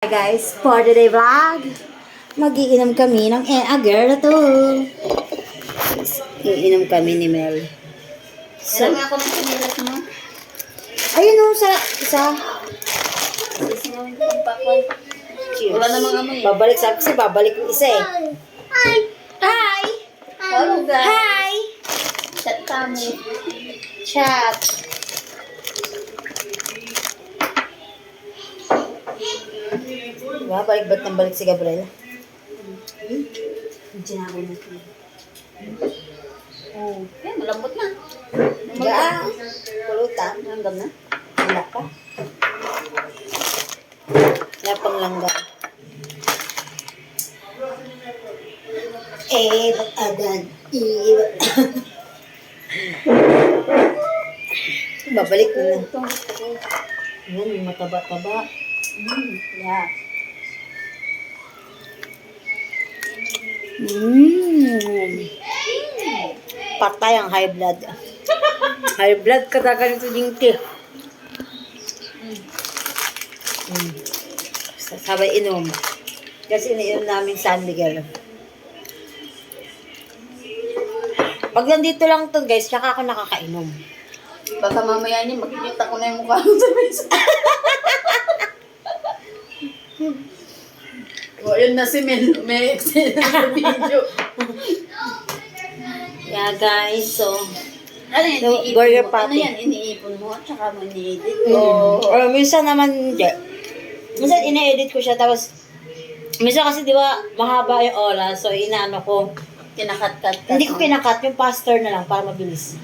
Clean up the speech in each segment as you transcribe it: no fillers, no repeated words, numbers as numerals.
Guys, for today vlog, magiinom kami ng girl na to. Iinom kami ni Mel. So, Alam ako ng sinilas mo. ayun o, sa... Sisinawin ko ng pakwan. Cheers. Wala namang amoy. Babalik, sabi kasi babalik yung isa eh. Hi! Hi! Hello guys. Hi! Chat kami. Chat. Diba? Balik-balik ng balik si Gabriel. Ginagawa natin. Oh, yan, malambot na. Diyan. Pulutan. Langgam na. Wala pa. Wala pang langgam. Ba't adan? Babalik na lang. Ito, gusto ko. Yan, yung mataba-taba. Yeah. Patay ang high blood. High blood ka talaga nito, Jinky. Sabay inom. Kasi iniinom namin San Miguel. Pag nandito lang to guys, tsaka ako nakakainom. Baka mamaya niya makikita ko na yung mukha mo sa mesa. O, yun na si Mel. May exit na video. Yeah guys, so... Ano yan? No, Iniipon burger mo? patty. Ano yan? Iniipon mo? Tsaka mo ini-edit? Or minsan naman, hindi. Minsan ina-edit ko siya, tapos... Minsan kasi di ba, mahaba yung oras, so inaano ko. Kinakat-kat. Hindi ko kinakat, yung faster na lang para mabilis.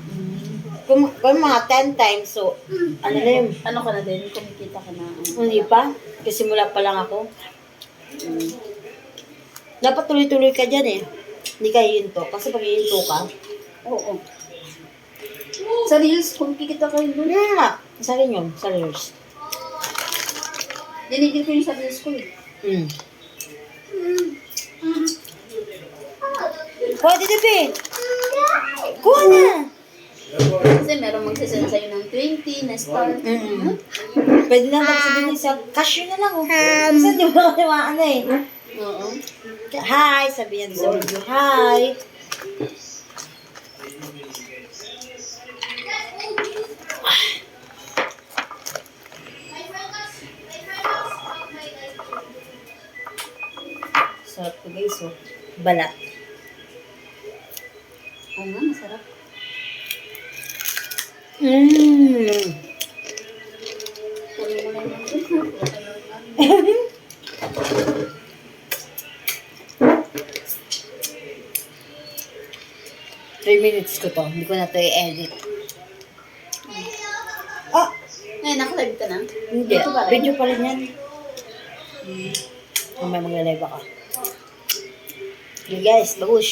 Kung mga 10 times, so... Ano na yun? Ano ka na din? Kumikita ka na. Hindi pa. Kasi mula pa lang ako. Dapat tuloy-tuloy ka dyan eh. Hindi ka hihinto. Kasi pag hihinto ka, Oo. Sa Reels, kumikita kayo doon. nga. Sa rin yun, sa reels. Dinigil ko yung sa Reels ko eh. Pwede na be. Kuha na. Kasi meron magsasend sa'yo ng 20 na star. Pwede na magsabihin sa cashew na lang. Minsan di ba ano eh. Oo. Hi, sabi niya sa video. Hi. Sarap ko guys, oh. Balat. Oo nga, masarap. Kunin mo na yung 3 minutes ko to. Hindi ko na to i-edit. Oh! Ngayon, naka-live ka na? Hindi. Ito ba rin? Video pa rin yan. Mamaya magla-live ako. Okay guys, bagus.